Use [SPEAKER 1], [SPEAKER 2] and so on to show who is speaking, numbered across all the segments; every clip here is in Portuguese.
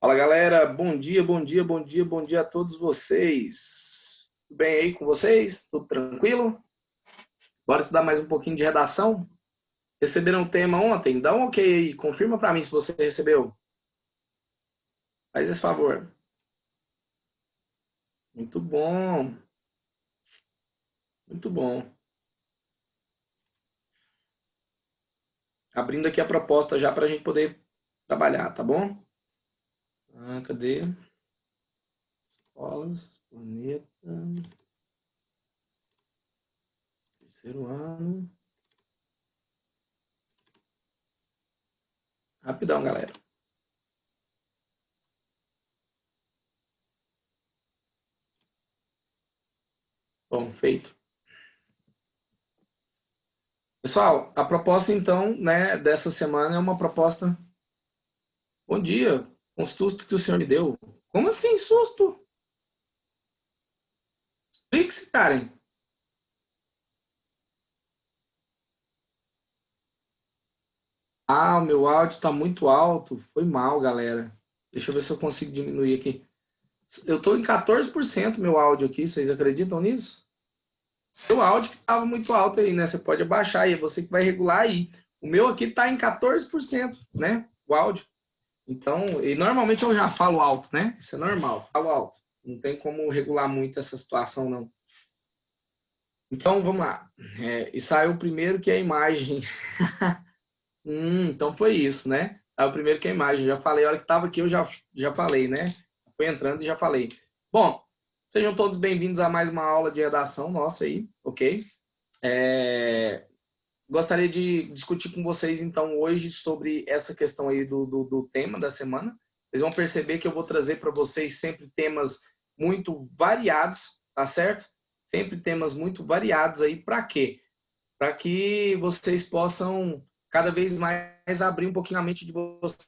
[SPEAKER 1] Fala galera, bom dia, bom dia, bom dia, bom dia a todos vocês. Tudo bem aí com vocês? Tudo tranquilo? Bora estudar mais um pouquinho de redação? Receberam o tema ontem? Dá um ok aí, confirma para mim se você recebeu. Faz esse favor. Muito bom, muito bom. Abrindo aqui a proposta já para a gente poder trabalhar, tá bom? Cadê? Escolas, planeta, terceiro ano. Rapidão, galera. Bom, feito. Pessoal, a proposta então, né, dessa semana é uma proposta. Bom dia, com o susto que o senhor me deu. Como assim, susto? Explique-se, Karen. Ah, o meu áudio está muito alto. Foi mal, galera. Deixa eu ver se eu consigo diminuir aqui. Eu estou em 14% meu áudio aqui, vocês acreditam nisso? Seu áudio que estava muito alto aí, né? Você pode abaixar aí, é você que vai regular aí. O meu aqui está em 14%, né? O áudio. Então, e normalmente eu já falo alto, né? Isso é normal, falo alto. Não tem como regular muito essa situação, não. Então, vamos lá. E saiu primeiro que a imagem. Então foi isso, né? Saiu primeiro que a imagem. Já falei, a hora que estava aqui eu já falei, né? Foi entrando e já falei. Bom, sejam todos bem-vindos a mais uma aula de redação nossa aí, ok? Gostaria de discutir com vocês, então, hoje sobre essa questão aí do tema da semana. Vocês vão perceber que eu vou trazer para vocês sempre temas muito variados, tá certo? Sempre temas muito variados aí. Para quê? Para que vocês possam cada vez mais abrir um pouquinho a mente de vocês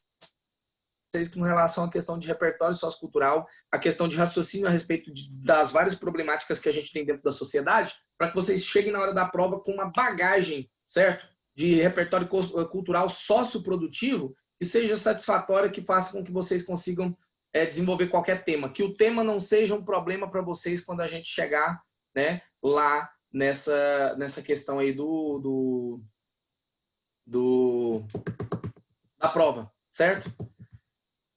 [SPEAKER 1] com relação à questão de repertório sociocultural, a questão de raciocínio a respeito das várias problemáticas que a gente tem dentro da sociedade, para que vocês cheguem na hora da prova com uma bagagem, certo? De repertório cultural socioprodutivo que seja satisfatória, que faça com que vocês consigam desenvolver qualquer tema. Que o tema não seja um problema para vocês quando a gente chegar, né, lá nessa questão aí da prova, certo?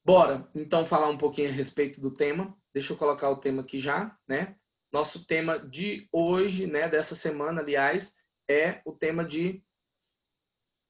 [SPEAKER 1] Bora, então, falar um pouquinho a respeito do tema. Deixa eu colocar o tema aqui já, né? Nosso tema de hoje, né, dessa semana, aliás, é o tema de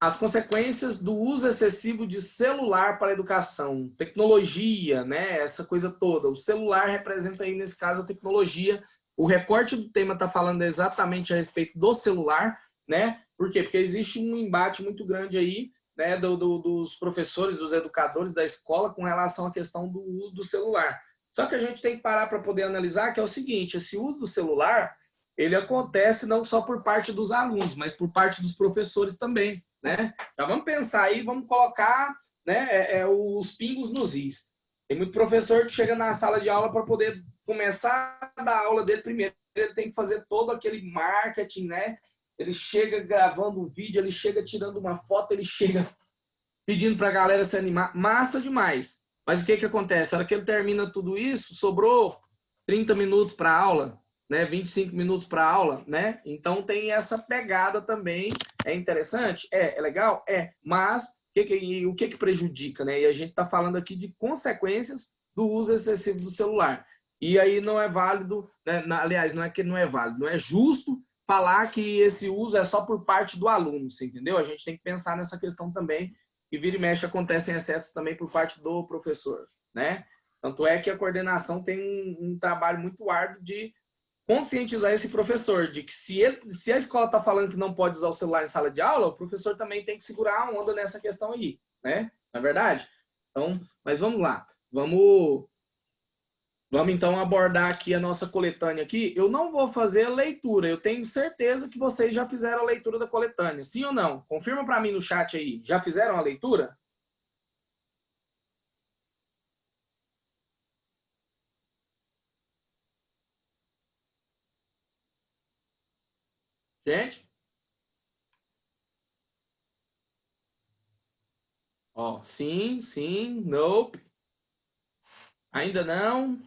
[SPEAKER 1] as consequências do uso excessivo de celular para a educação, tecnologia, né, essa coisa toda. O celular representa aí, nesse caso, a tecnologia. O recorte do tema está falando exatamente a respeito do celular, né? Por quê? Porque existe um embate muito grande aí, né, dos professores, dos educadores da escola com relação à questão do uso do celular. Só que a gente tem que parar para poder analisar que é o seguinte, esse uso do celular, ele acontece não só por parte dos alunos, mas por parte dos professores também, né? Já vamos pensar aí, vamos colocar, né, os pingos nos is. Tem muito professor que chega na sala de aula para poder começar a dar aula dele primeiro, ele tem que fazer todo aquele marketing, né? Ele chega gravando um vídeo, ele chega tirando uma foto, ele chega pedindo para a galera se animar. Massa demais. Mas o que, que acontece? A hora que ele termina tudo isso, sobrou 30 minutos para aula, né? 25 minutos para aula, né? Então tem essa pegada também. É interessante? É legal? Mas o que prejudica, né? E a gente está falando aqui de consequências do uso excessivo do celular. E aí não é válido, né? Aliás, não é que não é válido, não é justo falar que esse uso é só por parte do aluno, você entendeu? A gente tem que pensar nessa questão também, que vira e mexe acontecem excessos também por parte do professor, né? Tanto é que a coordenação tem um trabalho muito árduo de conscientizar esse professor de que se a escola está falando que não pode usar o celular em sala de aula, o professor também tem que segurar a onda nessa questão aí, né? Não é verdade? Então, mas vamos lá. Vamos então abordar aqui a nossa coletânea aqui. Eu não vou fazer a leitura. Eu tenho certeza que vocês já fizeram a leitura da coletânea. Sim ou não? Confirma para mim no chat aí. Já fizeram a leitura? Gente? Ó, sim, sim, nope. Ainda não.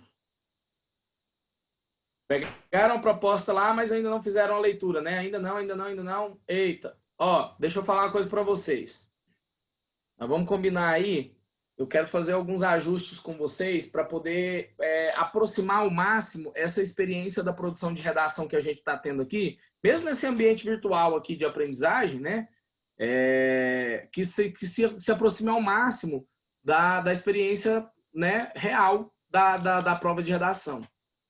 [SPEAKER 1] Pegaram a proposta lá, mas ainda não fizeram a leitura, né? Ainda não, ainda não, ainda não. Eita. Ó, deixa eu falar uma coisa para vocês. Nós vamos combinar aí. Eu quero fazer alguns ajustes com vocês para poder aproximar ao máximo essa experiência da produção de redação que a gente está tendo aqui, mesmo nesse ambiente virtual aqui de aprendizagem, né? Que se aproxime ao máximo da experiência, né, real da prova de redação.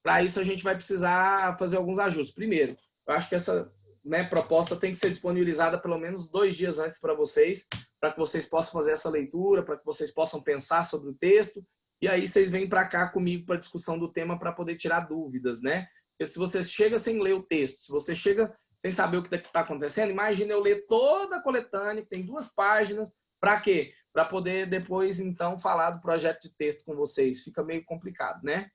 [SPEAKER 1] Para isso, a gente vai precisar fazer alguns ajustes. Primeiro, eu acho que essa, né, proposta tem que ser disponibilizada pelo menos 2 dias antes para vocês, para que vocês possam fazer essa leitura, para que vocês possam pensar sobre o texto, e aí vocês vêm para cá comigo para a discussão do tema para poder tirar dúvidas, né? Porque se você chega sem ler o texto, se você chega sem saber o que está acontecendo, imagina eu ler toda a coletânea, que tem 2 páginas, para quê? Para poder depois, então, falar do projeto de texto com vocês. Fica meio complicado, né?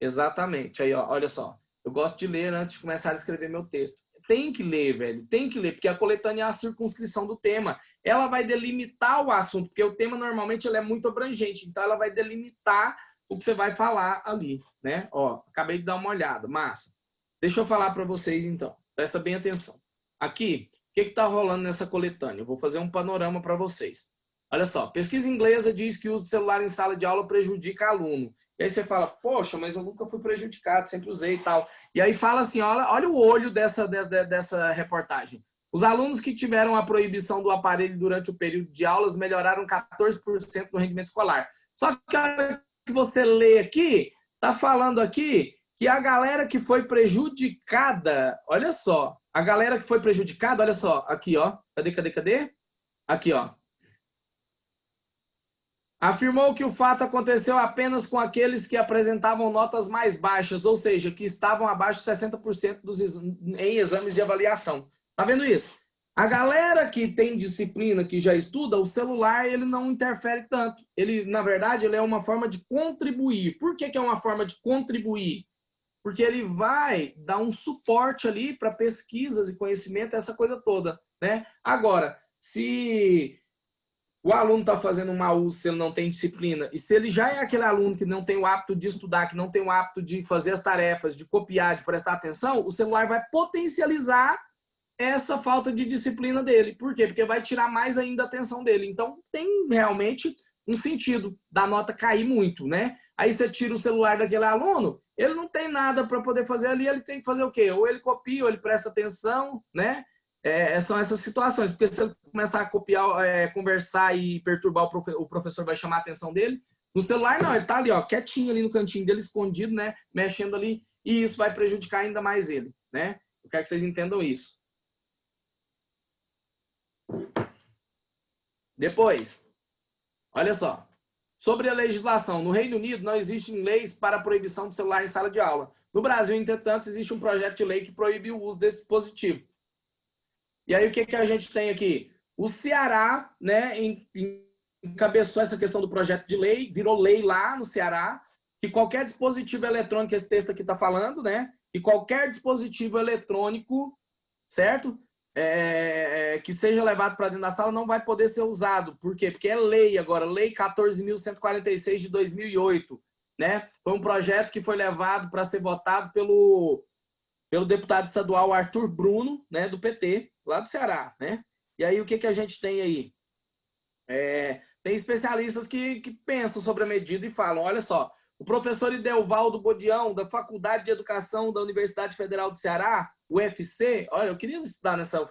[SPEAKER 1] Exatamente. Aí, ó, olha só. Eu gosto de ler antes de começar a escrever meu texto. Tem que ler, velho. Tem que ler, porque a coletânea é a circunscrição do tema. Ela vai delimitar o assunto, porque o tema normalmente ele é muito abrangente. Então, ela vai delimitar o que você vai falar ali, né? Ó, acabei de dar uma olhada. Massa. Deixa eu falar para vocês, então. Presta bem atenção. Aqui, o que está rolando nessa coletânea? Eu vou fazer um panorama para vocês. Olha só. Pesquisa inglesa diz que o uso do celular em sala de aula prejudica aluno. E aí você fala, poxa, mas eu nunca fui prejudicado, sempre usei e tal. E aí fala assim, olha o olho dessa reportagem. Os alunos que tiveram a proibição do aparelho durante o período de aulas melhoraram 14% no rendimento escolar. Só que a hora que você lê aqui, tá falando aqui que a galera que foi prejudicada, olha só, a galera que foi prejudicada, olha só, aqui, ó, cadê? Aqui, ó. Afirmou que o fato aconteceu apenas com aqueles que apresentavam notas mais baixas, ou seja, que estavam abaixo de 60% em exames de avaliação. Tá vendo isso? A galera que tem disciplina, que já estuda, o celular ele não interfere tanto. Ele, na verdade, ele é uma forma de contribuir. Por que é uma forma de contribuir? Porque ele vai dar um suporte ali para pesquisas e conhecimento, essa coisa toda, né? Agora, se o aluno está fazendo um mau uso se ele não tem disciplina, e se ele já é aquele aluno que não tem o hábito de estudar, que não tem o hábito de fazer as tarefas, de copiar, de prestar atenção, o celular vai potencializar essa falta de disciplina dele. Por quê? Porque vai tirar mais ainda a atenção dele. Então, tem realmente um sentido da nota cair muito, né? Aí você tira o celular daquele aluno, ele não tem nada para poder fazer ali, ele tem que fazer o quê? Ou ele copia, ou ele presta atenção, né? São essas situações, porque se ele começar a copiar, conversar e perturbar o professor vai chamar a atenção dele. No celular, não, ele tá ali, ó, quietinho ali no cantinho dele, escondido, né? Mexendo ali, e isso vai prejudicar ainda mais ele, né? Eu quero que vocês entendam isso. Depois, olha só. Sobre a legislação, no Reino Unido não existem leis para a proibição do celular em sala de aula. No Brasil, entretanto, existe um projeto de lei que proíbe o uso desse dispositivo. E aí, o que a gente tem aqui? O Ceará, né, encabeçou essa questão do projeto de lei, virou lei lá no Ceará, que qualquer dispositivo eletrônico, esse texto aqui está falando, né, que qualquer dispositivo eletrônico, certo? Que seja levado para dentro da sala não vai poder ser usado. Por quê? Porque é lei agora, Lei 14.146 de 2008, né? Foi um projeto que foi levado para ser votado pelo deputado estadual Arthur Bruno, né, do PT, lá do Ceará, né? E aí o que a gente tem aí? Tem especialistas que pensam sobre a medida e falam, olha só, o professor Idelvaldo Bodião, da Faculdade de Educação da Universidade Federal do Ceará, UFC, olha, eu queria estudar nessa...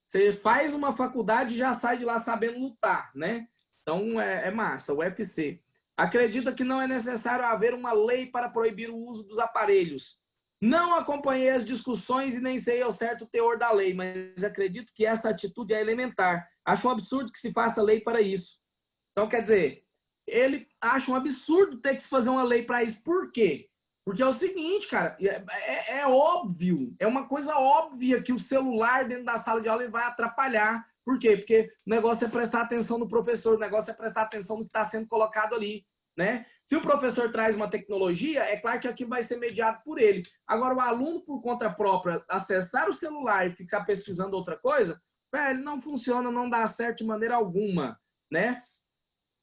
[SPEAKER 1] Você faz uma faculdade e já sai de lá sabendo lutar, né? Então, é massa, o UFC. Acredita que não é necessário haver uma lei para proibir o uso dos aparelhos. Não acompanhei as discussões e nem sei ao certo o teor da lei, mas acredito que essa atitude é elementar. Acho um absurdo que se faça lei para isso. Então, quer dizer, ele acha um absurdo ter que se fazer uma lei para isso. Por quê? Porque é o seguinte, cara, é óbvio, é uma coisa óbvia que o celular dentro da sala de aula ele vai atrapalhar. Por quê? Porque o negócio é prestar atenção no professor, o negócio é prestar atenção no que está sendo colocado ali, né? Se o professor traz uma tecnologia, é claro que aquilo vai ser mediado por ele. Agora, o aluno, por conta própria, acessar o celular e ficar pesquisando outra coisa, velho, não funciona, não dá certo de maneira alguma, né?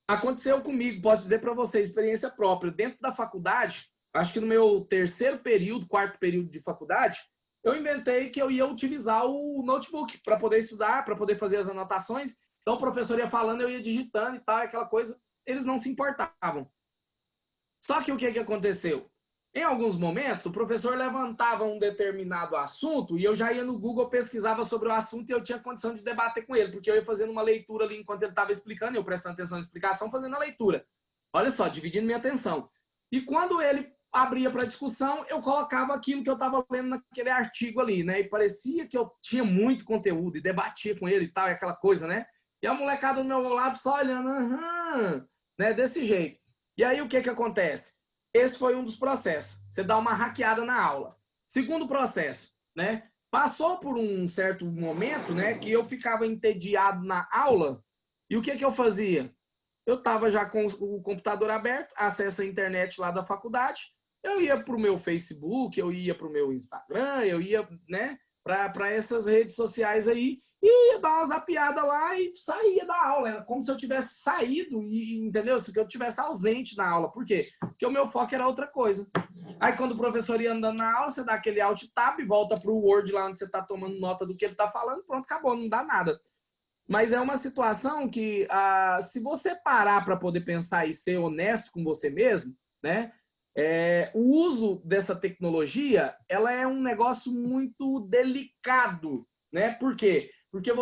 [SPEAKER 1] Aconteceu comigo, posso dizer para você, experiência própria. Dentro da faculdade, acho que no meu terceiro período, quarto período de faculdade, eu inventei que eu ia utilizar o notebook para poder estudar, para poder fazer as anotações. Então, o professor ia falando, eu ia digitando e tal, aquela coisa. Eles não se importavam. Só que o que aconteceu? Em alguns momentos, o professor levantava um determinado assunto e eu já ia no Google, pesquisava sobre o assunto e eu tinha condição de debater com ele, porque eu ia fazendo uma leitura ali enquanto ele estava explicando, eu prestando atenção na explicação, fazendo a leitura. Olha só, dividindo minha atenção. E quando ele abria para discussão, eu colocava aquilo que eu estava lendo naquele artigo ali, né? E parecia que eu tinha muito conteúdo e debatia com ele e tal, e aquela coisa, né? E a molecada do meu lado só olhando, né? Desse jeito. E aí o que acontece? Esse foi um dos processos. Você dá uma hackeada na aula. Segundo processo, né? Passou por um certo momento, né, que eu ficava entediado na aula. E o que eu fazia? Eu estava já com o computador aberto, acesso à internet lá da faculdade. Eu ia para o meu Facebook, eu ia para o meu Instagram, eu ia, né, para essas redes sociais aí e ia dar uma zapiada lá e saía da aula. Era como se eu tivesse saído, entendeu? Se eu tivesse ausente na aula. Por quê? Porque o meu foco era outra coisa. Aí quando o professor ia andando na aula, você dá aquele alt tab, volta para o Word lá onde você está tomando nota do que ele está falando, pronto, acabou, não dá nada. Mas é uma situação que, se você parar para poder pensar e ser honesto com você mesmo, né? O uso dessa tecnologia, ela é um negócio muito delicado, né? Por quê? Porque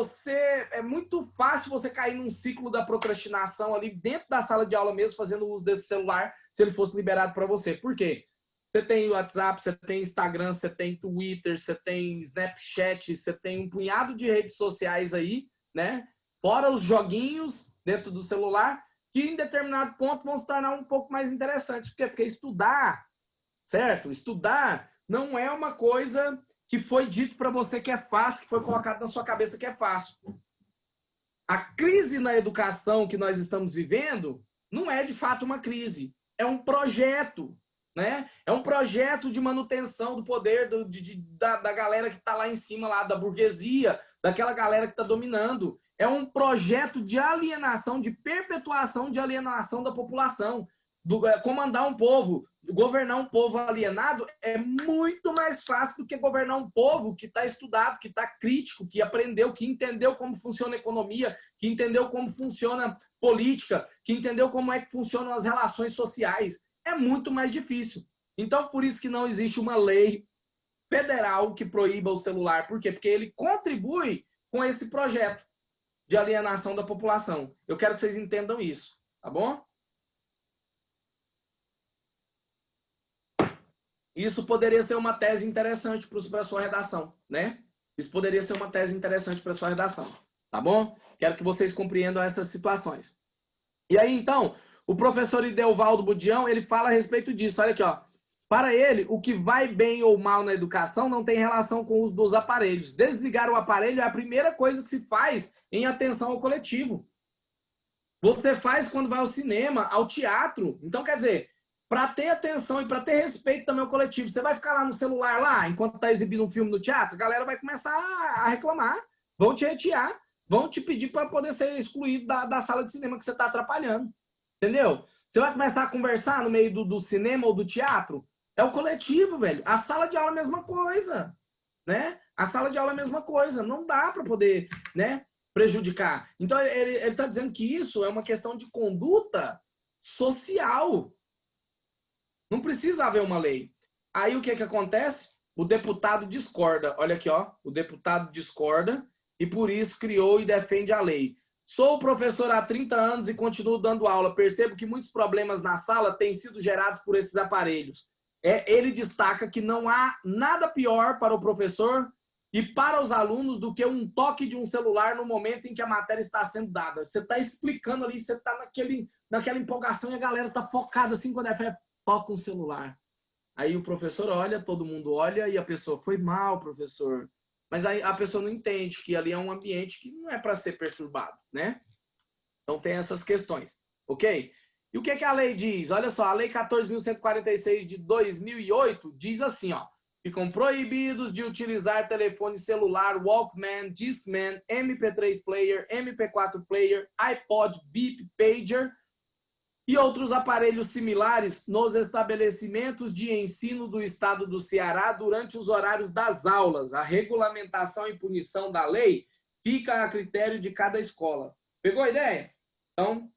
[SPEAKER 1] é muito fácil você cair num ciclo da procrastinação ali dentro da sala de aula mesmo, fazendo uso desse celular, se ele fosse liberado para você. Por quê? Você tem WhatsApp, você tem Instagram, você tem Twitter, você tem Snapchat, você tem um punhado de redes sociais aí, né? Fora os joguinhos dentro do celular, que em determinado ponto vão se tornar um pouco mais interessantes. Por quê? Porque estudar, certo? Estudar não é uma coisa que foi dito para você que é fácil, que foi colocado na sua cabeça que é fácil. A crise na educação que nós estamos vivendo não é de fato uma crise, é um projeto, né? É um projeto de manutenção do poder da galera que está lá em cima, lá da burguesia, daquela galera que está dominando. É um projeto de alienação, de perpetuação de alienação da população. Comandar um povo, governar um povo alienado é muito mais fácil do que governar um povo que está estudado, que está crítico, que aprendeu, que entendeu como funciona a economia, que entendeu como funciona a política, que entendeu como é que funcionam as relações sociais. É muito mais difícil. Então, por isso que não existe uma lei federal que proíba o celular. Por quê? Porque ele contribui com esse projeto de alienação da população. Eu quero que vocês entendam isso, tá bom? Isso poderia ser uma tese interessante para a sua redação, né? Isso poderia ser uma tese interessante para a sua redação, tá bom? Quero que vocês compreendam essas situações. E aí, então, o professor Idelvaldo Budião, ele fala a respeito disso. Olha aqui, ó. Para ele, o que vai bem ou mal na educação não tem relação com o uso dos aparelhos. Desligar o aparelho é a primeira coisa que se faz em atenção ao coletivo. Você faz quando vai ao cinema, ao teatro. Então, quer dizer, para ter atenção e para ter respeito também ao coletivo, você vai ficar lá no celular, lá, enquanto está exibindo um filme no teatro, a galera vai começar a reclamar, vão te retirar, vão te pedir para poder ser excluído da sala de cinema que você está atrapalhando. Entendeu? Você vai começar a conversar no meio do cinema ou do teatro, é o coletivo, velho. A sala de aula é a mesma coisa, né? A sala de aula é a mesma coisa. Não dá para poder, né, prejudicar. Então, ele está dizendo que isso é uma questão de conduta social. Não precisa haver uma lei. Aí, o que acontece? O deputado discorda. Olha aqui, ó. O deputado discorda e, por isso, criou e defende a lei. Sou professor há 30 anos e continuo dando aula. Percebo que muitos problemas na sala têm sido gerados por esses aparelhos. Ele destaca que não há nada pior para o professor e para os alunos do que um toque de um celular no momento em que a matéria está sendo dada. Você está explicando ali, você está naquela empolgação e a galera está focada assim quando toca um celular. Aí o professor olha, todo mundo olha e a pessoa, foi mal, professor. Mas aí a pessoa não entende que ali é um ambiente que não é para ser perturbado, né? Então tem essas questões, ok? E o que a lei diz? Olha só, a lei 14.146 de 2008 diz assim, ó. Ficam proibidos de utilizar telefone celular, Walkman, Discman, MP3 player, MP4 player, iPod, Beep, Pager, e outros aparelhos similares nos estabelecimentos de ensino do Estado do Ceará durante os horários das aulas. A regulamentação e punição da lei fica a critério de cada escola. Pegou a ideia? Então,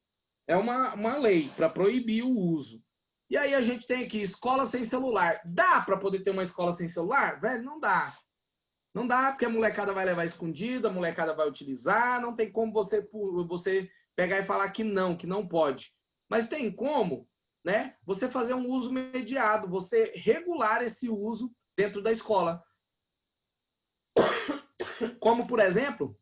[SPEAKER 1] é uma lei para proibir o uso. E aí a gente tem aqui escola sem celular. Dá para poder ter uma escola sem celular? Velho, não dá. Não dá, porque a molecada vai levar escondida, a molecada vai utilizar, não tem como você pegar e falar que não pode. Mas tem como, né, você fazer um uso mediado, você regular esse uso dentro da escola. Como, por exemplo,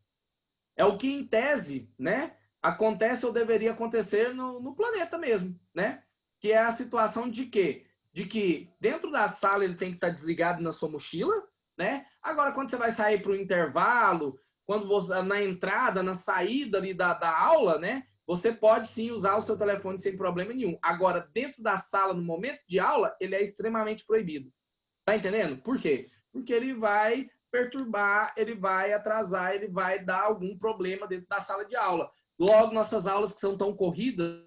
[SPEAKER 1] é o que em tese, né, acontece ou deveria acontecer no planeta mesmo, né? Que é a situação de quê? De que dentro da sala ele tem que estar desligado na sua mochila, né? Agora, quando você vai sair para o intervalo, quando você, na entrada, na saída ali da aula, né? Você pode sim usar o seu telefone sem problema nenhum. Agora, dentro da sala, no momento de aula, ele é extremamente proibido. Tá entendendo? Por quê? Porque ele vai perturbar, ele vai atrasar, ele vai dar algum problema dentro da sala de aula. Logo, nossas aulas que são tão corridas,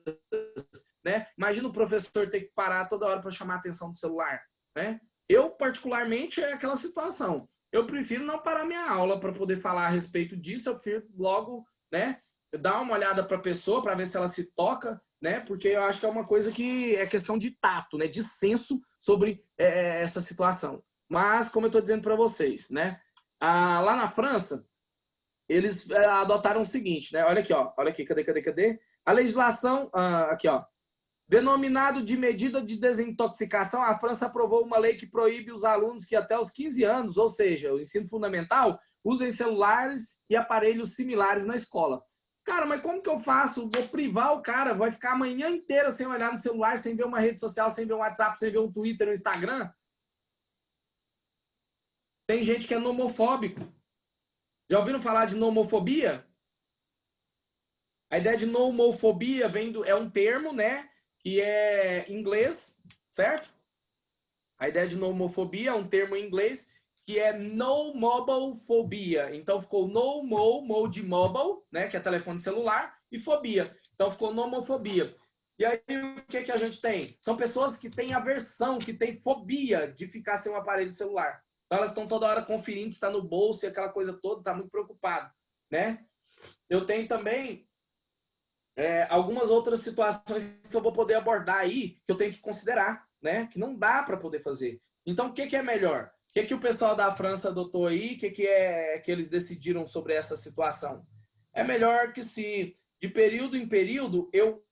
[SPEAKER 1] né? Imagina o professor ter que parar toda hora para chamar a atenção do celular, né? Eu, particularmente, é aquela situação. Eu prefiro não parar minha aula para poder falar a respeito disso, eu prefiro logo, né, dar uma olhada para a pessoa para ver se ela se toca, né? Porque eu acho que é uma coisa que é questão de tato, né? De senso sobre essa situação. Mas, como eu estou dizendo para vocês, né? Lá na França, eles adotaram o seguinte, né? Olha aqui, ó. Olha aqui, cadê? A legislação, aqui, ó. Denominado de medida de desintoxicação, a França aprovou uma lei que proíbe os alunos que até os 15 anos, ou seja, o ensino fundamental, usem celulares e aparelhos similares na escola. Cara, mas como que eu faço? Vou privar o cara, vai ficar a manhã inteira sem olhar no celular, sem ver uma rede social, sem ver um WhatsApp, sem ver um Twitter, um Instagram? Tem gente que é nomofóbico. Já ouviram falar de nomofobia? A ideia de nomofobia é um termo, né, que é inglês, certo? A ideia de nomofobia é um termo em inglês que é no mobile phobia. Então ficou no de mobile, né, que é telefone celular, e fobia. Então ficou nomofobia. E aí o que a gente tem? São pessoas que têm aversão, que têm fobia de ficar sem um aparelho celular. Então elas estão toda hora conferindo se está no bolso e aquela coisa toda, está muito preocupado, né? Eu tenho também algumas outras situações que eu vou poder abordar aí, que eu tenho que considerar, né? Que não dá para poder fazer. Então, o que é melhor? O que o pessoal da França adotou aí? O que eles decidiram sobre essa situação? É melhor que se, de período em período, eu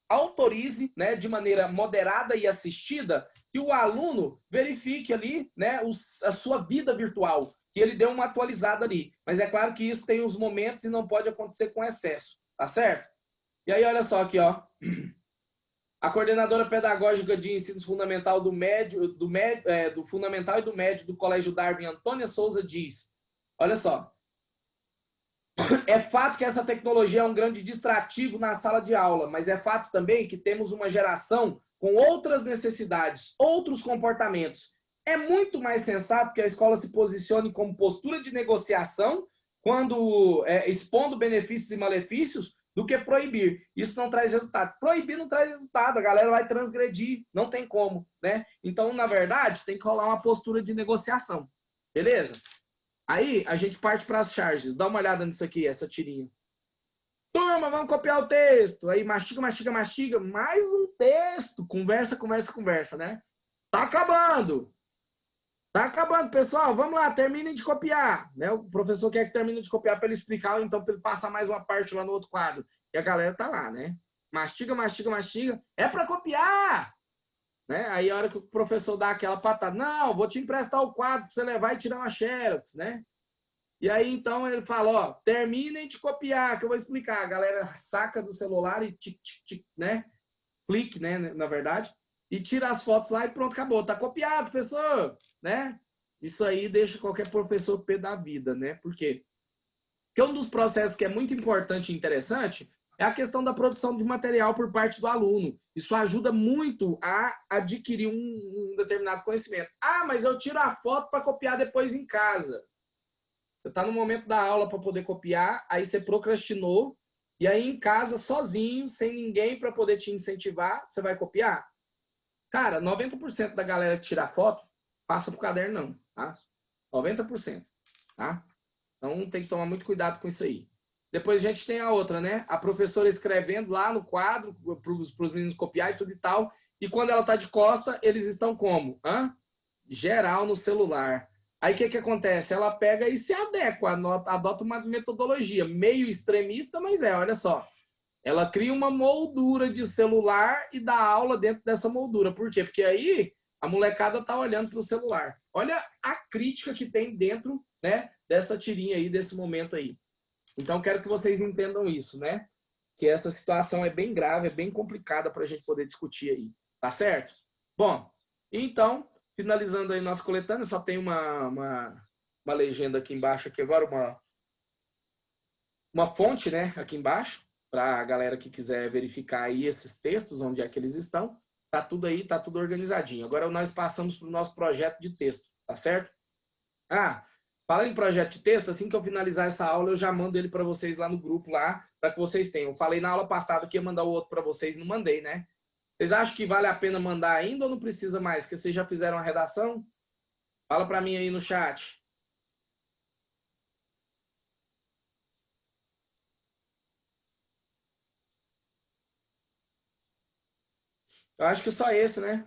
[SPEAKER 1] autorize, né, de maneira moderada e assistida, que o aluno verifique ali, né, a sua vida virtual, que ele dê uma atualizada ali. Mas é claro que isso tem os momentos e não pode acontecer com excesso, tá certo? E aí, olha só aqui, ó. A coordenadora pedagógica de ensino fundamental do fundamental e do médio do Colégio Darwin, Antônia Souza, diz, olha só, é fato que essa tecnologia é um grande distrativo na sala de aula, mas é fato também que temos uma geração com outras necessidades, outros comportamentos. É muito mais sensato que a escola se posicione como postura de negociação, quando expondo benefícios e malefícios, do que proibir. Isso não traz resultado. Proibir não traz resultado, a galera vai transgredir, não tem como, né? Então, na verdade, tem que rolar uma postura de negociação, beleza? Aí, a gente parte para as charges. Dá uma olhada nisso aqui, essa tirinha. Turma, vamos copiar o texto. Aí, mastiga. Mais um texto. Conversa, né? Tá acabando. Tá acabando, pessoal. Vamos lá, terminem de copiar. Né? O professor quer que termine de copiar para ele explicar, ou então para ele passar mais uma parte lá no outro quadro. E a galera tá lá, né? Mastiga. É para copiar! Né? Aí a hora que o professor dá aquela patada, não, vou te emprestar o quadro para você levar e tirar uma xerox, né? E aí então ele fala, ó, terminem de copiar, que eu vou explicar. A galera saca do celular e tic, né? Clique, né, na verdade, e tira as fotos lá e pronto, acabou. Tá copiado, professor, né? Isso aí deixa qualquer professor pé da vida, né? Por quê? Porque um dos processos que é muito importante e interessante é a questão da produção de material por parte do aluno. Isso ajuda muito a adquirir um determinado conhecimento. Ah, mas eu tiro a foto para copiar depois em casa. Você está no momento da aula para poder copiar, aí você procrastinou, E aí em casa, sozinho, sem ninguém para poder te incentivar, você vai copiar? Cara, 90% da galera que tira foto, passa pro caderno não, tá? 90%, tá? Então tem que tomar muito cuidado com isso aí. Depois a gente tem a outra, né? A professora escrevendo lá no quadro para os meninos copiar e tudo e tal. E quando ela tá de costa, eles estão como? Geral no celular. Aí o que acontece? Ela pega e se adequa, adota uma metodologia meio extremista, mas olha só. Ela cria uma moldura de celular e dá aula dentro dessa moldura. Por quê? Porque aí a molecada tá olhando para o celular. Olha a crítica que tem dentro, né, dessa tirinha aí, desse momento aí. Então, quero que vocês entendam isso, né? Que essa situação é bem grave, é bem complicada para a gente poder discutir aí. Tá certo? Bom, então, finalizando aí nossa coletânea, só tem uma legenda aqui embaixo, aqui agora, uma fonte, né, aqui embaixo, para a galera que quiser verificar aí esses textos, onde é que eles estão. Tá tudo aí, tá tudo organizadinho. Agora nós passamos para o nosso projeto de texto, tá certo? Fala em projeto de texto, assim que eu finalizar essa aula, eu já mando ele para vocês lá no grupo, lá, para que vocês tenham. Eu falei na aula passada que ia mandar o outro para vocês, não mandei, né? Vocês acham que vale a pena mandar ainda ou não precisa mais? Que vocês já fizeram a redação? Fala para mim aí no chat. Eu acho que só esse, né?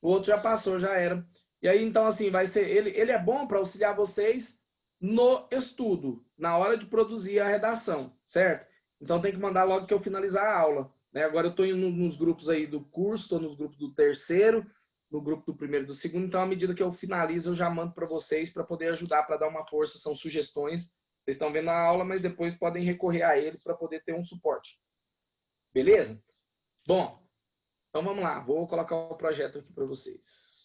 [SPEAKER 1] O outro já passou, já era. E aí, então, assim, vai ser. Ele é bom para auxiliar vocês no estudo, na hora de produzir a redação, certo? Então tem que mandar logo que eu finalizar a aula. Né? Agora eu estou indo nos grupos aí do curso, estou nos grupos do terceiro, no grupo do primeiro e do segundo. Então, à medida que eu finalizo, eu já mando para vocês para poder ajudar, para dar uma força. São sugestões. Vocês estão vendo a aula, mas depois podem recorrer a ele para poder ter um suporte. Beleza? Bom, então vamos lá. Vou colocar o projeto aqui para vocês.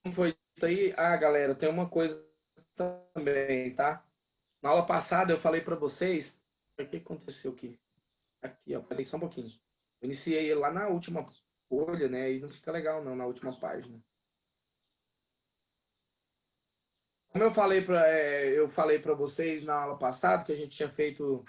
[SPEAKER 1] Como foi dito aí? Galera, tem uma coisa também, tá? Na aula passada eu falei para vocês. O que aconteceu aqui? Aqui, ó. Peraí só um pouquinho. Eu iniciei ele lá na última folha, né? E não fica legal, não, na última página. Como eu falei para vocês na aula passada que a gente tinha feito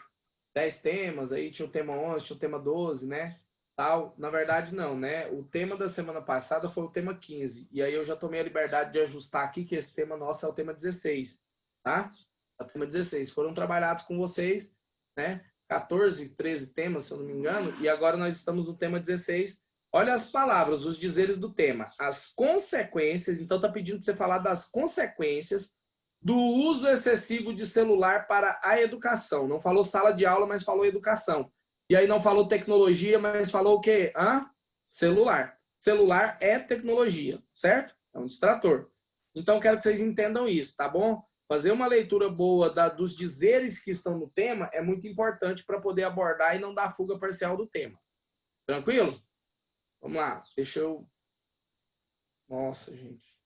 [SPEAKER 1] 10 temas, aí tinha o tema 11, tinha o tema 12, né? Tal. Na verdade, não, né? O tema da semana passada foi o tema 15. E aí eu já tomei a liberdade de ajustar aqui, que esse tema nosso é o tema 16, tá? É o tema 16. Foram trabalhados com vocês, né? 14, 13 temas, se eu não me engano, e agora nós estamos no tema 16. Olha as palavras, os dizeres do tema. As consequências, então tá pedindo para você falar das consequências do uso excessivo de celular para a educação. Não falou sala de aula, mas falou educação. E aí não falou tecnologia, mas falou o quê? Celular. Celular é tecnologia, certo? É um distrator. Então, quero que vocês entendam isso, tá bom? Fazer uma leitura boa dos dizeres que estão no tema é muito importante para poder abordar e não dar fuga parcial do tema. Tranquilo? Vamos lá. Deixa eu... Nossa, gente.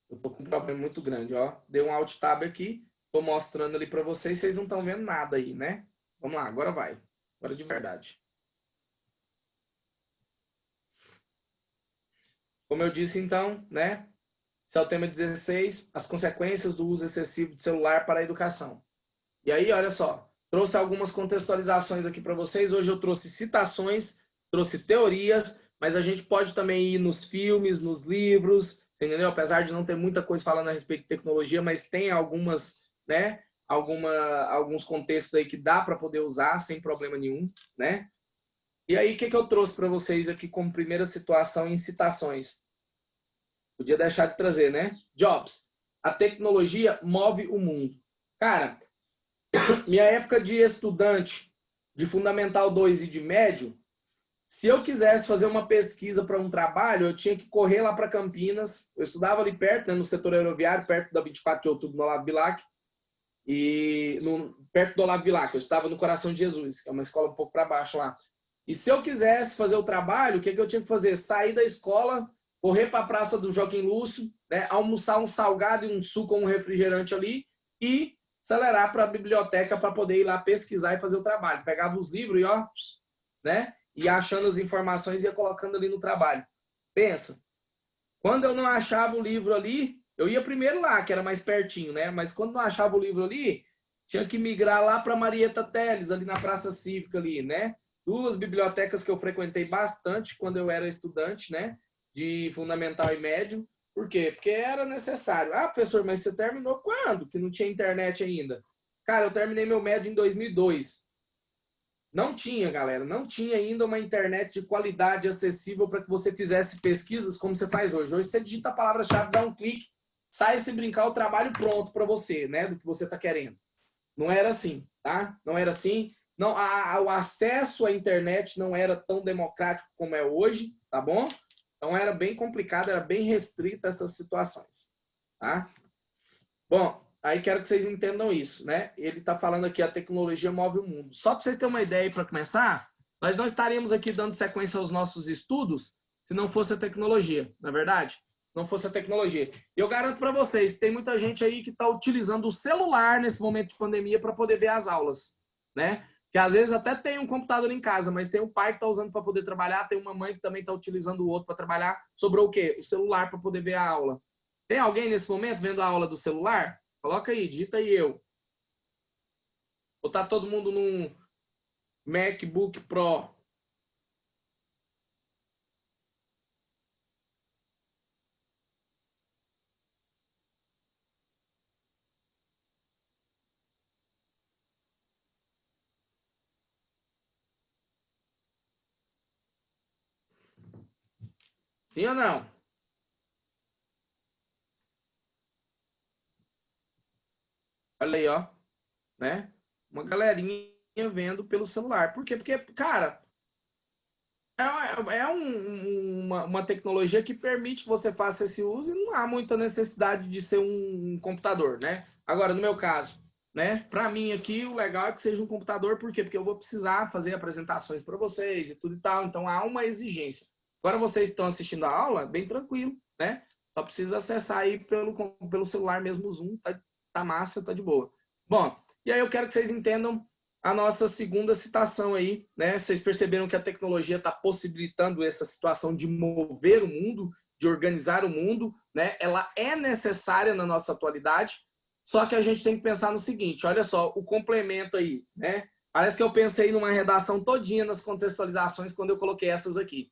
[SPEAKER 1] Eu tô com um problema muito grande, ó. Dei um alt tab aqui, tô mostrando ali para vocês, vocês não estão vendo nada aí, né? Vamos lá, agora vai. Agora de verdade. Como eu disse então, né? Esse é o tema 16, as consequências do uso excessivo de celular para a educação. E aí, olha só, trouxe algumas contextualizações aqui para vocês. Hoje eu trouxe citações, trouxe teorias, mas a gente pode também ir nos filmes, nos livros, você entendeu? Apesar de não ter muita coisa falando a respeito de tecnologia, mas tem algumas, né? Alguns contextos aí que dá para poder usar sem problema nenhum, né? E aí, o que eu trouxe para vocês aqui como primeira situação em citações? Podia deixar de trazer, né? Jobs. A tecnologia move o mundo. Cara, minha época de estudante de Fundamental 2 e de médio, se eu quisesse fazer uma pesquisa para um trabalho, eu tinha que correr lá para Campinas. Eu estudava ali perto, né, no setor aeroviário, perto da 24 de outubro, no Olavo Bilac. Perto do Olavo Bilac. Eu estava no Coração de Jesus, que é uma escola um pouco para baixo lá. E se eu quisesse fazer o trabalho, o que eu tinha que fazer? Sair da escola correr para a Praça do Joaquim Lúcio, né, almoçar um salgado e um suco ou um refrigerante ali e acelerar para a biblioteca para poder ir lá pesquisar e fazer o trabalho. Pegava os livros e, ó, né, ia achando as informações e ia colocando ali no trabalho. Pensa, quando eu não achava o livro ali, eu ia primeiro lá, que era mais pertinho, né? Mas quando não achava o livro ali, tinha que migrar lá para Marieta Teles, ali na Praça Cívica ali, né? Duas bibliotecas que eu frequentei bastante quando eu era estudante, né? De fundamental e médio. Por quê? Porque era necessário. Ah, professor, mas você terminou quando? Que não tinha internet ainda. Cara, eu terminei meu médio em 2002. Não tinha, galera, não tinha ainda uma internet de qualidade acessível para que você fizesse pesquisas como você faz hoje. Hoje você digita a palavra-chave, dá um clique, sai se brincar o trabalho pronto para você, né, do que você está querendo. Não era assim, tá? Não era assim. Não, o acesso à internet não era tão democrático como é hoje, tá bom? Então era bem complicado, era bem restrita essas situações, tá? Bom, aí quero que vocês entendam isso, né? Ele está falando aqui, a tecnologia move o mundo. Só para vocês terem uma ideia para começar, nós não estaríamos aqui dando sequência aos nossos estudos se não fosse a tecnologia, não é verdade? Não fosse a tecnologia. E eu garanto para vocês, tem muita gente aí que está utilizando o celular nesse momento de pandemia para poder ver as aulas, né? Que às vezes até tem um computador em casa, mas tem um pai que está usando para poder trabalhar, tem uma mãe que também está utilizando o outro para trabalhar. Sobrou o quê? O celular para poder ver a aula. Tem alguém nesse momento vendo a aula do celular? Coloca aí, digita aí eu. Ou tá todo mundo num MacBook Pro? Sim ou não? Olha aí, ó, né? Uma galerinha vendo pelo celular. Por quê? Porque, cara, uma tecnologia que permite que você faça esse uso e não há muita necessidade de ser um computador, né? Agora, no meu caso, né? Para mim aqui, o legal é que seja um computador, por quê? Porque eu vou precisar fazer apresentações para vocês e tudo e tal, então há uma exigência. Agora vocês estão assistindo a aula, bem tranquilo, né? Só precisa acessar aí pelo celular mesmo o Zoom, tá massa, tá de boa. Bom, e aí eu quero que vocês entendam a nossa segunda citação aí, né? Vocês perceberam que a tecnologia está possibilitando essa situação de mover o mundo, de organizar o mundo, né? Ela é necessária na nossa atualidade, só que a gente tem que pensar no seguinte, olha só, o complemento aí, né? Parece que eu pensei numa redação todinha nas contextualizações quando eu coloquei essas aqui.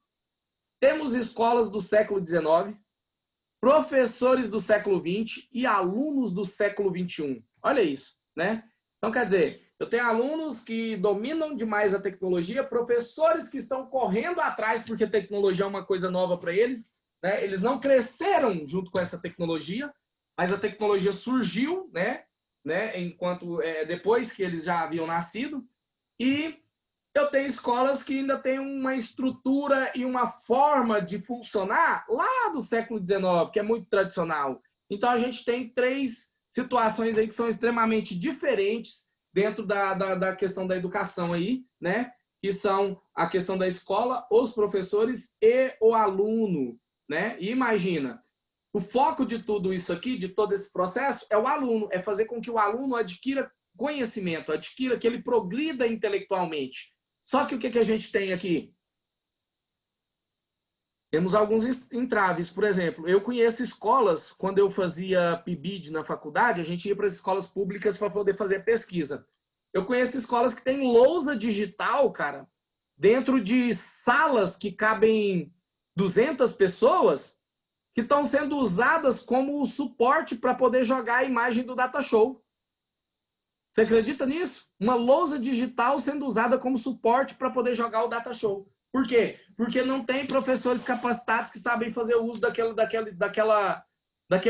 [SPEAKER 1] Temos escolas do século XIX, professores do século XX e alunos do século XXI. Olha isso, né? Então, quer dizer, eu tenho alunos que dominam demais a tecnologia, professores que estão correndo atrás porque a tecnologia é uma coisa nova para eles, né? Eles não cresceram junto com essa tecnologia, mas a tecnologia surgiu, né? Enquanto depois que eles já haviam nascido. E eu tenho escolas que ainda têm uma estrutura e uma forma de funcionar lá do século XIX, que é muito tradicional. Então, a gente tem três situações aí que são extremamente diferentes dentro da questão da educação aí, né? Que são a questão da escola, os professores e o aluno, né? E imagina, o foco de tudo isso aqui, de todo esse processo, é o aluno, é fazer com que o aluno adquira conhecimento, adquira que ele progrida intelectualmente. Só que o que a gente tem aqui? Temos alguns entraves. Por exemplo, eu conheço escolas, quando eu fazia PIBID na faculdade, a gente ia para as escolas públicas para poder fazer pesquisa. Eu conheço escolas que têm lousa digital, cara, dentro de salas que cabem 200 pessoas, que estão sendo usadas como suporte para poder jogar a imagem do data show. Você acredita nisso? Uma lousa digital sendo usada como suporte para poder jogar o data show. Por quê? Porque não tem professores capacitados que sabem fazer uso daquele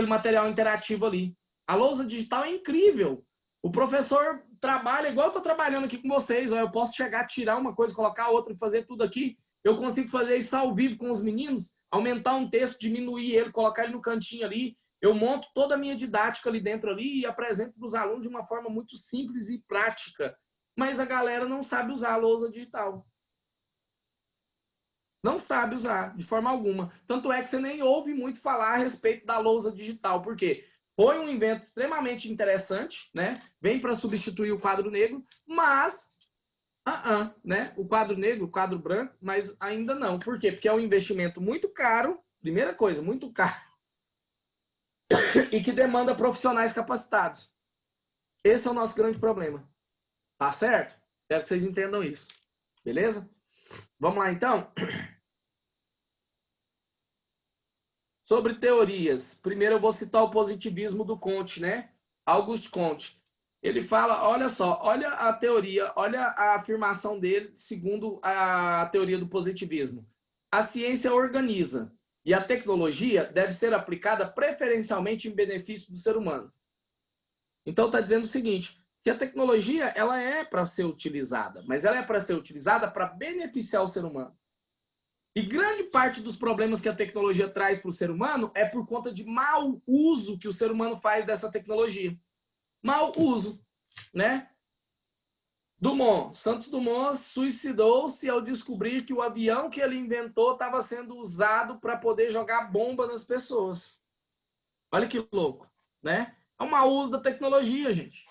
[SPEAKER 1] material interativo ali. A lousa digital é incrível. O professor trabalha igual eu estou trabalhando aqui com vocês. Eu posso chegar, tirar uma coisa, colocar outra e fazer tudo aqui. Eu consigo fazer isso ao vivo com os meninos, aumentar um texto, diminuir ele, colocar ele no cantinho ali. Eu monto toda a minha didática ali dentro ali e apresento para os alunos de uma forma muito simples e prática. Mas a galera não sabe usar a lousa digital. Não sabe usar, de forma alguma. Tanto é que você nem ouve muito falar a respeito da lousa digital. Por quê? Foi um invento extremamente interessante, né? Vem para substituir o quadro negro, mas né? O quadro negro, o quadro branco, mas ainda não. Por quê? Porque é um investimento muito caro, primeira coisa, muito caro, e que demanda profissionais capacitados. Esse é o nosso grande problema. Tá certo? Espero que vocês entendam isso. Beleza? Vamos lá, então? Sobre teorias. Primeiro eu vou citar o positivismo do Comte, né? Auguste Comte. Ele fala, olha só, olha a teoria, olha a afirmação dele segundo a teoria do positivismo. A ciência organiza e a tecnologia deve ser aplicada preferencialmente em benefício do ser humano. Então está dizendo o seguinte, que a tecnologia ela é para ser utilizada, mas ela é para ser utilizada para beneficiar o ser humano. E grande parte dos problemas que a tecnologia traz para o ser humano é por conta de mau uso que o ser humano faz dessa tecnologia. Mau uso, né? Santos Dumont suicidou-se ao descobrir que o avião que ele inventou estava sendo usado para poder jogar bomba nas pessoas. Olha que louco, né? É um mau uso da tecnologia, gente,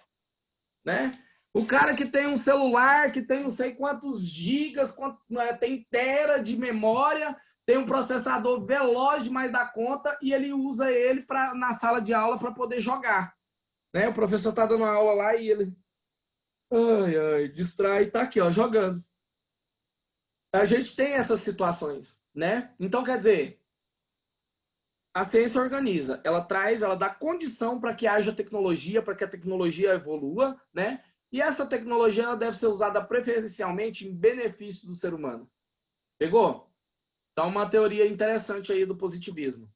[SPEAKER 1] né? O cara que tem um celular que tem não sei quantos gigas, tem tera de memória, tem um processador veloz demais da conta e ele usa ele na sala de aula para poder jogar. Né? O professor está dando aula lá e ele distrai e tá aqui, ó, jogando. A gente tem essas situações, né? Então, quer dizer, a ciência organiza, ela dá condição para que haja tecnologia, para que a tecnologia evolua, né? E essa tecnologia ela deve ser usada preferencialmente em benefício do ser humano. Pegou? Então, uma teoria interessante aí do positivismo.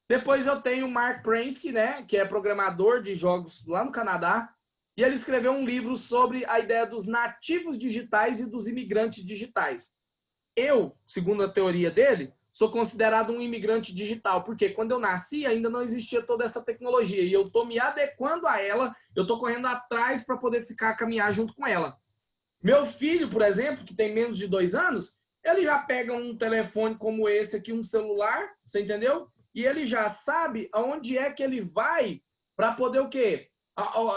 [SPEAKER 1] Depois eu tenho o Mark Prensky, né, que é programador de jogos lá no Canadá, e ele escreveu um livro sobre a ideia dos nativos digitais e dos imigrantes digitais. Eu, segundo a teoria dele, sou considerado um imigrante digital, porque quando eu nasci ainda não existia toda essa tecnologia e eu estou me adequando a ela, eu estou correndo atrás para poder caminhar junto com ela. Meu filho, por exemplo, que tem menos de 2 anos, ele já pega um telefone como esse aqui, um celular, você entendeu? E ele já sabe aonde é que ele vai para poder o quê?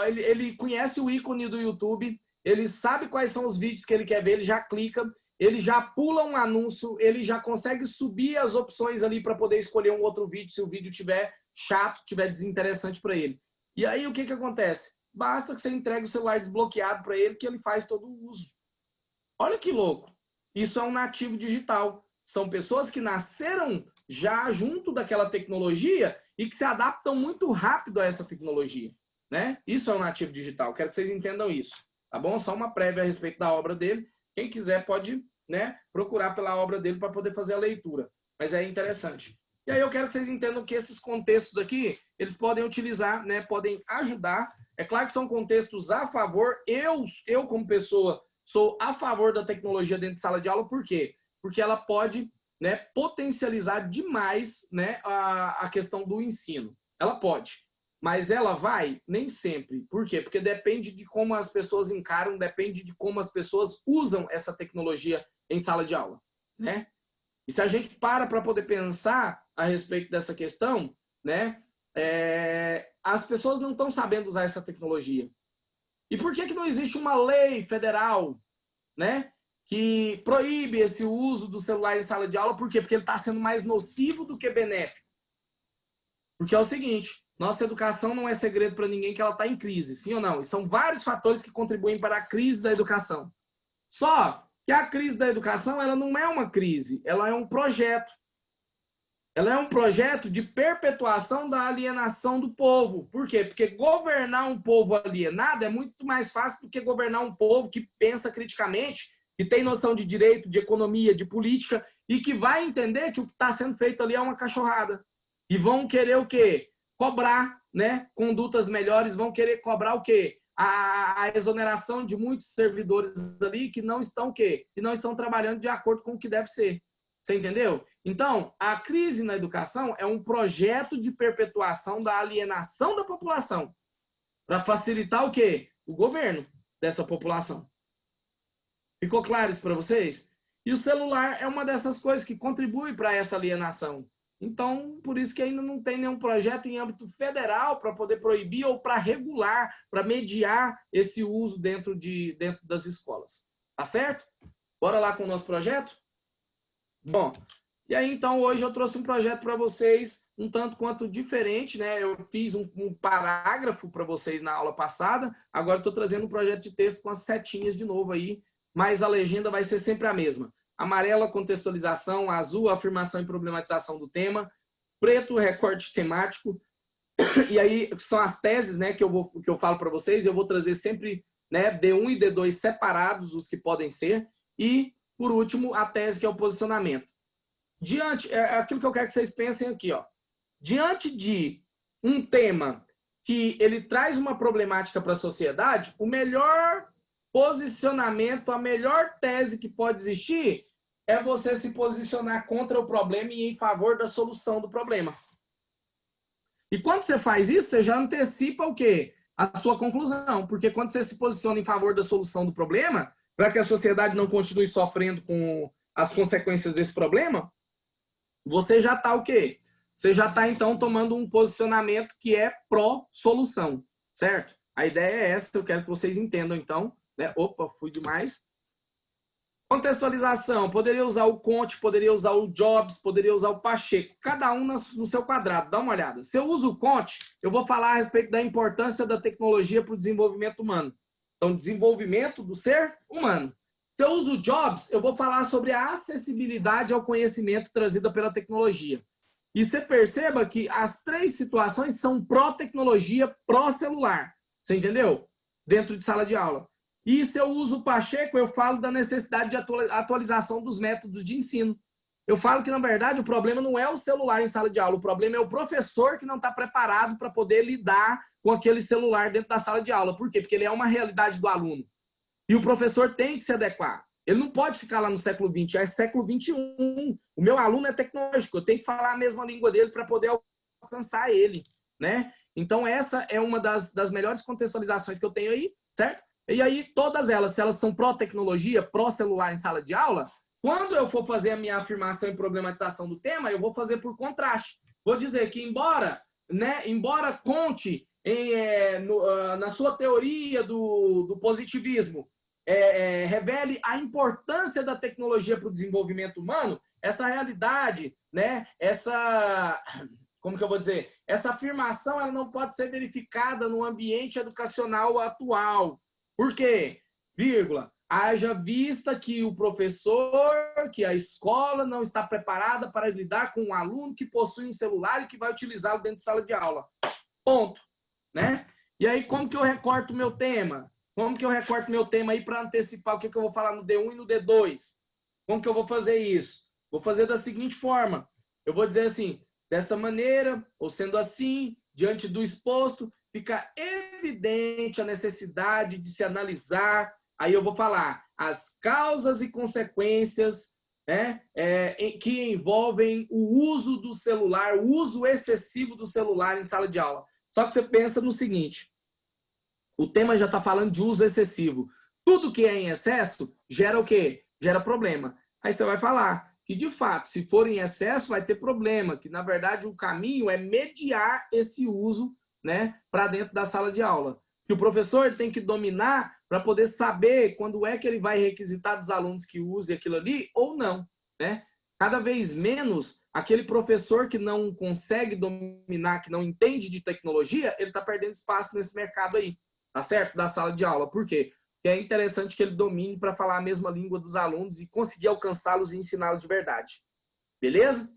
[SPEAKER 1] Ele conhece o ícone do YouTube, ele sabe quais são os vídeos que ele quer ver, ele já clica, ele já pula um anúncio, ele já consegue subir as opções ali para poder escolher um outro vídeo, se o vídeo tiver chato, tiver desinteressante para ele. E aí o que acontece? Basta que você entregue o celular desbloqueado para ele que ele faz todo o uso. Olha que louco. Isso é um nativo digital. São pessoas que nasceram já junto daquela tecnologia e que se adaptam muito rápido a essa tecnologia. Né? Isso é um nativo digital. Quero que vocês entendam isso. Tá bom? Só uma prévia a respeito da obra dele. Quem quiser pode, né, procurar pela obra dele para poder fazer a leitura. Mas é interessante. E aí eu quero que vocês entendam que esses contextos aqui, eles podem utilizar, né, podem ajudar. É claro que são contextos a favor. Eu como pessoa, sou a favor da tecnologia dentro de sala de aula. Por quê? Porque ela pode, né, potencializar demais, né, a questão do ensino. Ela pode. Mas ela vai? Nem sempre. Por quê? Porque depende de como as pessoas encaram, depende de como as pessoas usam essa tecnologia em sala de aula, né? E se a gente para poder pensar a respeito dessa questão, né? As pessoas não estão sabendo usar essa tecnologia. E por que não existe uma lei federal, né? Que proíbe esse uso do celular em sala de aula? Por quê? Porque ele está sendo mais nocivo do que benéfico. Porque é o seguinte, nossa educação não é segredo para ninguém que ela está em crise, sim ou não? E são vários fatores que contribuem para a crise da educação. Só que a crise da educação ela não é uma crise, ela é um projeto. Ela é um projeto de perpetuação da alienação do povo. Por quê? Porque governar um povo alienado é muito mais fácil do que governar um povo que pensa criticamente, que tem noção de direito, de economia, de política e que vai entender que o que está sendo feito ali é uma cachorrada. E vão querer o quê? Cobrar, né? Condutas melhores, vão querer cobrar o quê? A exoneração de muitos servidores ali que não estão o quê? Que não estão trabalhando de acordo com o que deve ser. Você entendeu? Então, a crise na educação é um projeto de perpetuação da alienação da população para facilitar o quê? O governo dessa população. Ficou claro isso para vocês? E o celular é uma dessas coisas que contribui para essa alienação. Então, por isso que ainda não tem nenhum projeto em âmbito federal para poder proibir ou para regular, para mediar esse uso dentro das escolas. Tá certo? Bora lá com o nosso projeto? Bom, e aí então hoje eu trouxe um projeto para vocês um tanto quanto diferente, né? Eu fiz um parágrafo para vocês na aula passada, agora estou trazendo um projeto de texto com as setinhas de novo aí, mas a legenda vai ser sempre a mesma. Amarela, contextualização, azul, afirmação e problematização do tema, preto, recorte temático, e aí são as teses, né, que eu falo para vocês, eu vou trazer sempre, né, D1 e D2 separados, os que podem ser, e, por último, a tese, que é o posicionamento. É aquilo que eu quero que vocês pensem aqui, ó. Diante de um tema que ele traz uma problemática para a sociedade, o melhor posicionamento, a melhor tese que pode existir é você se posicionar contra o problema e em favor da solução do problema. E quando você faz isso, você já antecipa o quê? A sua conclusão. Porque quando você se posiciona em favor da solução do problema, para que a sociedade não continue sofrendo com as consequências desse problema, você já está o quê? Você já está, então, tomando um posicionamento que é pró-solução, certo? A ideia é essa, eu quero que vocês entendam, então. Né? Opa, fui demais. Contextualização, poderia usar o Conte, poderia usar o Jobs, poderia usar o Pacheco, cada um no seu quadrado, dá uma olhada. Se eu uso o Conte, eu vou falar a respeito da importância da tecnologia para o desenvolvimento humano. Então, desenvolvimento do ser humano. Se eu uso o Jobs, eu vou falar sobre a acessibilidade ao conhecimento trazida pela tecnologia. E você perceba que as três situações são pró-tecnologia, pró-celular. Você entendeu? Dentro de sala de aula. E se eu uso o Pacheco, eu falo da necessidade de atualização dos métodos de ensino. Eu falo que, na verdade, o problema não é o celular em sala de aula, o problema é o professor que não está preparado para poder lidar com aquele celular dentro da sala de aula. Por quê? Porque ele é uma realidade do aluno. E o professor tem que se adequar. Ele não pode ficar lá no século XX, é século XXI. O meu aluno é tecnológico, eu tenho que falar a mesma língua dele para poder alcançar ele, né? Então, essa é uma das melhores contextualizações que eu tenho aí, certo? E aí, todas elas, se elas são pró-tecnologia, pró-celular em sala de aula, quando eu for fazer a minha afirmação e problematização do tema, eu vou fazer por contraste. Vou dizer que, embora Conte, na sua teoria do positivismo, revele a importância da tecnologia para o desenvolvimento humano, essa realidade, né, como que eu vou dizer? Essa afirmação ela não pode ser verificada no ambiente educacional atual. Por quê? Vírgula. Haja vista que o professor, que a escola não está preparada para lidar com um aluno que possui um celular e que vai utilizá-lo dentro de sala de aula. Ponto. Né? E aí, como que eu recorto o meu tema? Como que eu recorto meu tema aí para antecipar o que eu vou falar no D1 e no D2? Como que eu vou fazer isso? Vou fazer da seguinte forma. Eu vou dizer assim, dessa maneira, ou sendo assim, diante do exposto, fica evidente a necessidade de se analisar. Aí eu vou falar as causas e consequências, né, que envolvem o uso do celular, o uso excessivo do celular em sala de aula. Só que você pensa no seguinte, o tema já está falando de uso excessivo. Tudo que é em excesso gera o quê? Gera problema. Aí você vai falar que, de fato, se for em excesso, vai ter problema, que, na verdade, o caminho é mediar esse uso, né, para dentro da sala de aula. Que o professor tem que dominar para poder saber quando é que ele vai requisitar dos alunos que use aquilo ali ou não, né? Cada vez menos, aquele professor que não consegue dominar, que não entende de tecnologia, ele está perdendo espaço nesse mercado aí, tá certo? Da sala de aula. Por quê? Porque é interessante que ele domine para falar a mesma língua dos alunos e conseguir alcançá-los e ensiná-los de verdade. Beleza?